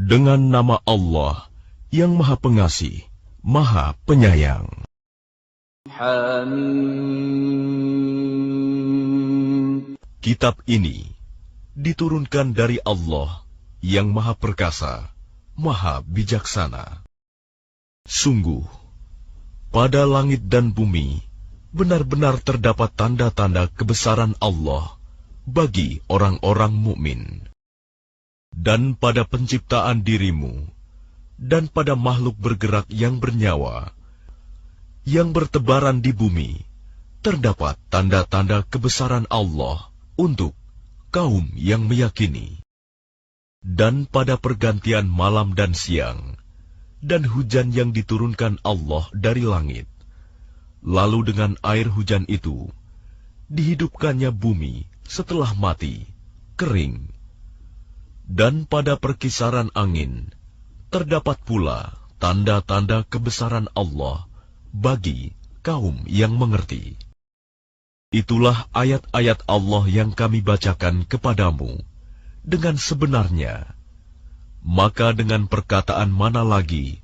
Dengan nama Allah yang Maha Pengasih, Maha Penyayang. Hamim. Kitab ini diturunkan dari Allah yang Maha Perkasa, Maha Bijaksana. Sungguh, pada langit dan bumi benar-benar terdapat tanda-tanda kebesaran Allah bagi orang-orang mukmin. Dan pada penciptaan dirimu, dan pada makhluk bergerak yang bernyawa, yang bertebaran di bumi, terdapat tanda-tanda kebesaran Allah untuk kaum yang meyakini. Dan pada pergantian malam dan siang, dan hujan yang diturunkan Allah dari langit, lalu dengan air hujan itu, dihidupkannya bumi setelah mati, kering. Dan pada perkisaran angin, terdapat pula tanda-tanda kebesaran Allah bagi kaum yang mengerti. Itulah ayat-ayat Allah yang kami bacakan kepadamu dengan sebenarnya. Maka dengan perkataan mana lagi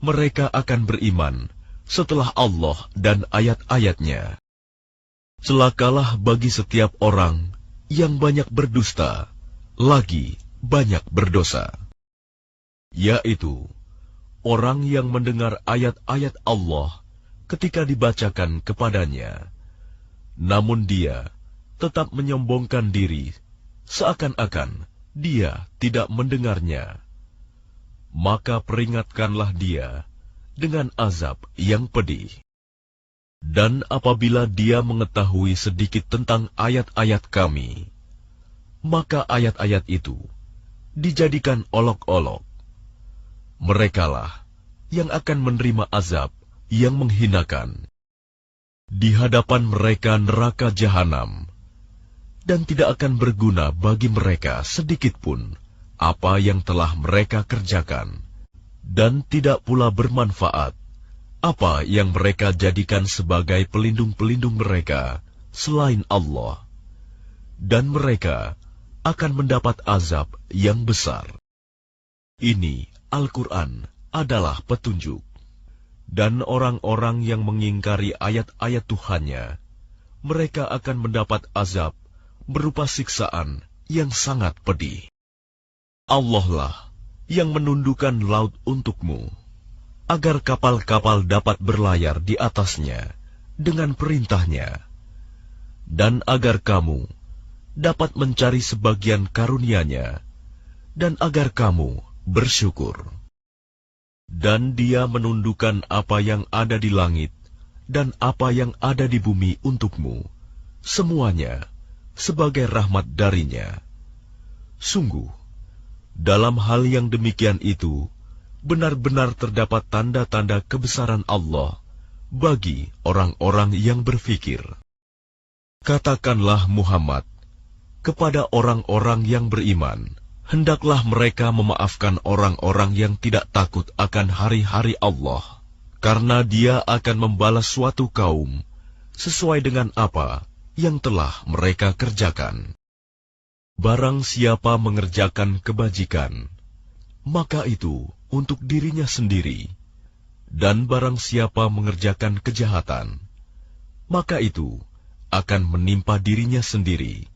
mereka akan beriman setelah Allah dan ayat-ayatnya? Celakalah bagi setiap orang yang banyak berdusta, lagi banyak berdosa, yaitu orang yang mendengar ayat-ayat Allah ketika dibacakan kepadanya, namun dia tetap menyombongkan diri seakan-akan dia tidak mendengarnya. Maka peringatkanlah dia dengan azab yang pedih. Dan apabila dia mengetahui sedikit tentang ayat-ayat kami, maka ayat-ayat itu dijadikan olok-olok. Merekalah yang akan menerima azab yang menghinakan. Di hadapan mereka neraka jahanam, dan tidak akan berguna bagi mereka sedikitpun apa yang telah mereka kerjakan, dan tidak pula bermanfaat apa yang mereka jadikan sebagai pelindung-pelindung mereka selain Allah. Dan mereka akan mendapat azab yang besar. Ini Al-Quran adalah petunjuk. Dan orang-orang yang mengingkari ayat-ayat Tuhannya, mereka akan mendapat azab berupa siksaan yang sangat pedih. Allah lah yang menundukkan laut untukmu, agar kapal-kapal dapat berlayar di atasnya dengan perintahnya, dan agar kamu dapat mencari sebagian karunia-Nya, dan agar kamu bersyukur. Dan Dia menundukkan apa yang ada di langit dan apa yang ada di bumi untukmu, semuanya sebagai rahmat darinya. Sungguh, dalam hal yang demikian itu, benar-benar terdapat tanda-tanda kebesaran Allah bagi orang-orang yang berfikir. Katakanlah Muhammad kepada orang-orang yang beriman, hendaklah mereka memaafkan orang-orang yang tidak takut akan hari-hari Allah, karena Dia akan membalas suatu kaum sesuai dengan apa yang telah mereka kerjakan. Barang siapa mengerjakan kebajikan, maka itu untuk dirinya sendiri, dan barang siapa mengerjakan kejahatan, maka itu akan menimpa dirinya sendiri.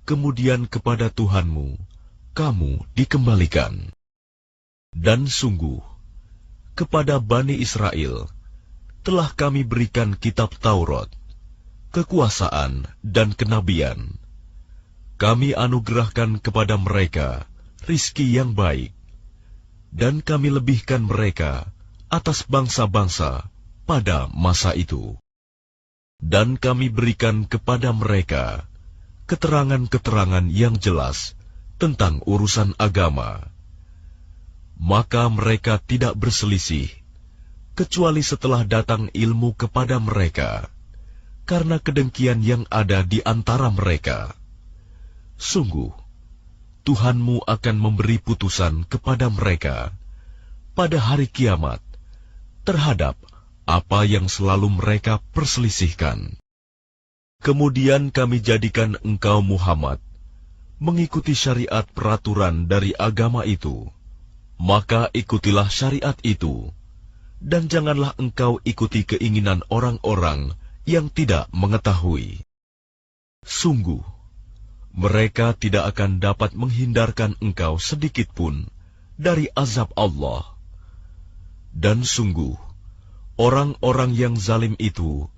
Kemudian kepada Tuhanmu kamu dikembalikan. Dan sungguh, kepada Bani Israel telah kami berikan kitab Taurat, kekuasaan dan kenabian. Kami anugerahkan kepada mereka rizki yang baik, dan kami lebihkan mereka atas bangsa-bangsa pada masa itu. Dan kami berikan kepada mereka keterangan-keterangan yang jelas tentang urusan agama. Maka mereka tidak berselisih, kecuali setelah datang ilmu kepada mereka, karena kedengkian yang ada di antara mereka. Sungguh, Tuhanmu akan memberi putusan kepada mereka pada hari kiamat terhadap apa yang selalu mereka perselisihkan. Kemudian kami jadikan engkau Muhammad mengikuti syariat peraturan dari agama itu, maka ikutilah syariat itu, dan janganlah engkau ikuti keinginan orang-orang yang tidak mengetahui. Sungguh, mereka tidak akan dapat menghindarkan engkau sedikitpun dari azab Allah. Dan sungguh, orang-orang yang zalim itu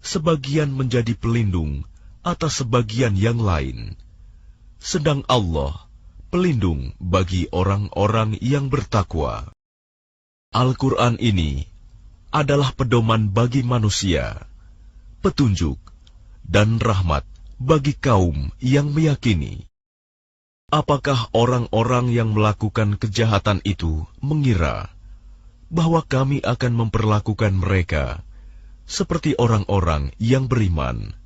sebagian menjadi pelindung atas sebagian yang lain, sedang Allah pelindung bagi orang-orang yang bertakwa. Al-Quran ini adalah pedoman bagi manusia, petunjuk dan rahmat bagi kaum yang meyakini. Apakah orang-orang yang melakukan kejahatan itu mengira bahwa kami akan memperlakukan mereka seperti orang-orang yang beriman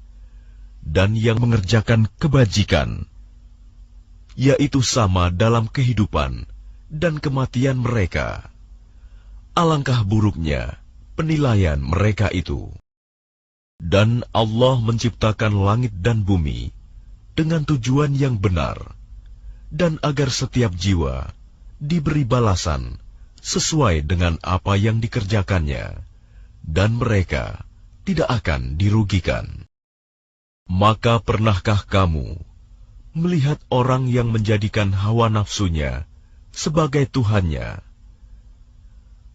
dan yang mengerjakan kebajikan, yaitu sama dalam kehidupan dan kematian mereka? Alangkah buruknya penilaian mereka itu. Dan Allah menciptakan langit dan bumi dengan tujuan yang benar, dan agar setiap jiwa diberi balasan sesuai dengan apa yang dikerjakannya, dan mereka tidak akan dirugikan. Maka pernahkah kamu melihat orang yang menjadikan hawa nafsunya sebagai Tuhannya,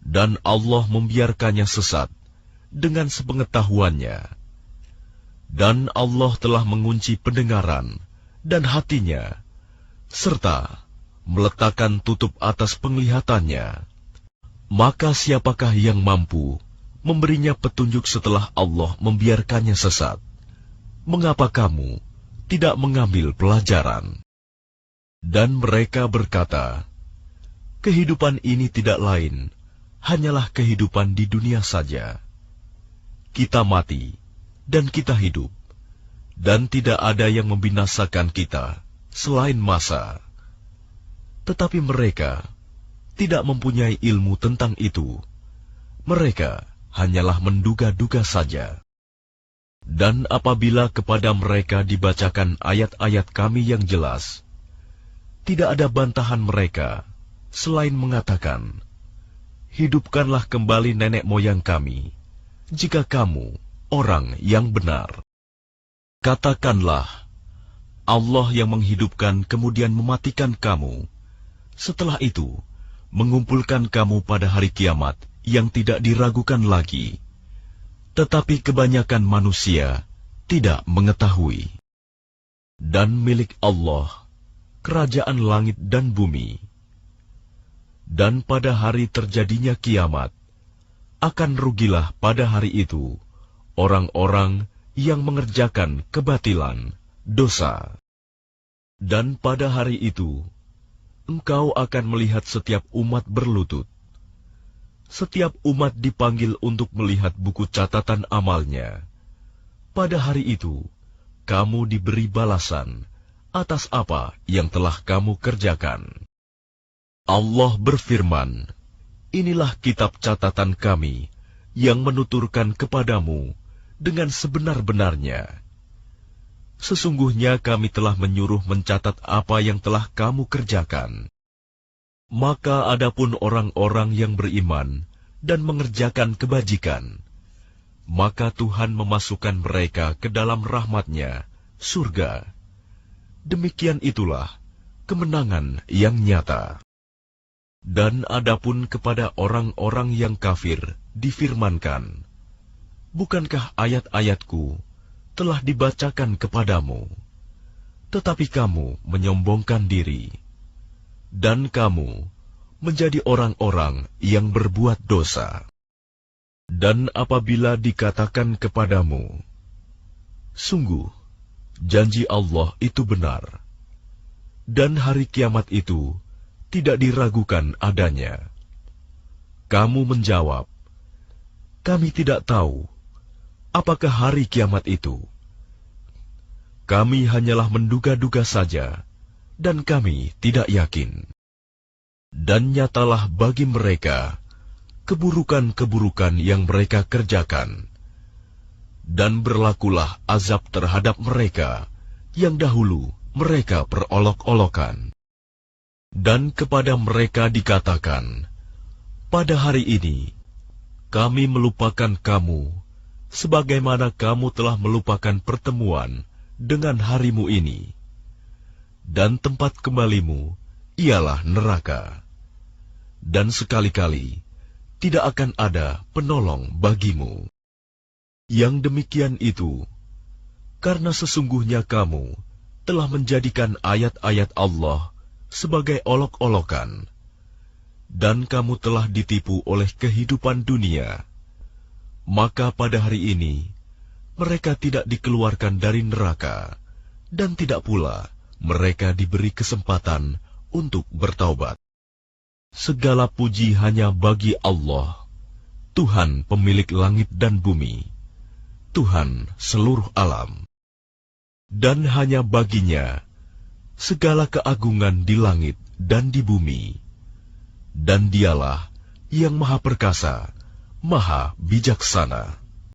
dan Allah membiarkannya sesat dengan sepengetahuannya, dan Allah telah mengunci pendengaran dan hatinya, serta meletakkan tutup atas penglihatannya? Maka siapakah yang mampu memberinya petunjuk setelah Allah membiarkannya sesat? Mengapa kamu tidak mengambil pelajaran? Dan mereka berkata, kehidupan ini tidak lain hanyalah kehidupan di dunia saja. Kita mati dan kita hidup, dan tidak ada yang membinasakan kita selain masa. Tetapi mereka tidak mempunyai ilmu tentang itu. Mereka hanyalah menduga-duga saja. Dan apabila kepada mereka dibacakan ayat-ayat kami yang jelas, tidak ada bantahan mereka selain mengatakan, hidupkanlah kembali nenek moyang kami, jika kamu orang yang benar. Katakanlah, Allah yang menghidupkan kemudian mematikan kamu, setelah itu mengumpulkan kamu pada hari kiamat yang tidak diragukan lagi. Tetapi kebanyakan manusia tidak mengetahui. Dan milik Allah kerajaan langit dan bumi. Dan pada hari terjadinya kiamat, akan rugilah pada hari itu orang-orang yang mengerjakan kebatilan, dosa. Dan pada hari itu, engkau akan melihat setiap umat berlutut. Setiap umat dipanggil untuk melihat buku catatan amalnya. Pada hari itu, kamu diberi balasan atas apa yang telah kamu kerjakan. Allah berfirman, inilah kitab catatan kami yang menuturkan kepadamu dengan sebenar-benarnya. Sesungguhnya kami telah menyuruh mencatat apa yang telah kamu kerjakan. Maka adapun orang-orang yang beriman dan mengerjakan kebajikan, maka Tuhan memasukkan mereka ke dalam rahmat-Nya, surga. Demikian itulah kemenangan yang nyata. Dan adapun kepada orang-orang yang kafir difirmankan, bukankah ayat-ayatku telah dibacakan kepadamu, tetapi kamu menyombongkan diri, dan kamu menjadi orang-orang yang berbuat dosa. Dan apabila dikatakan kepadamu, sungguh, janji Allah itu benar, dan hari kiamat itu tidak diragukan adanya, kamu menjawab, kami tidak tahu apakah hari kiamat itu. Kami hanyalah menduga-duga saja, dan kami tidak yakin. Dan nyatalah bagi mereka keburukan-keburukan yang mereka kerjakan, dan berlakulah azab terhadap mereka yang dahulu mereka perolok-olokan. Dan kepada mereka dikatakan, pada hari ini, kami melupakan kamu, sebagaimana kamu telah melupakan pertemuan dengan harimu ini. Dan tempat kembalimu ialah neraka. Dan sekali-kali tidak akan ada penolong bagimu. Yang demikian itu, karena sesungguhnya kamu telah menjadikan ayat-ayat Allah sebagai olok-olokan, dan kamu telah ditipu oleh kehidupan dunia, maka pada hari ini mereka tidak dikeluarkan dari neraka, dan tidak pula mereka diberi kesempatan untuk bertaubat. Segala puji hanya bagi Allah, Tuhan pemilik langit dan bumi, Tuhan seluruh alam. Dan hanya baginya segala keagungan di langit dan di bumi, dan dialah yang maha perkasa, maha bijaksana.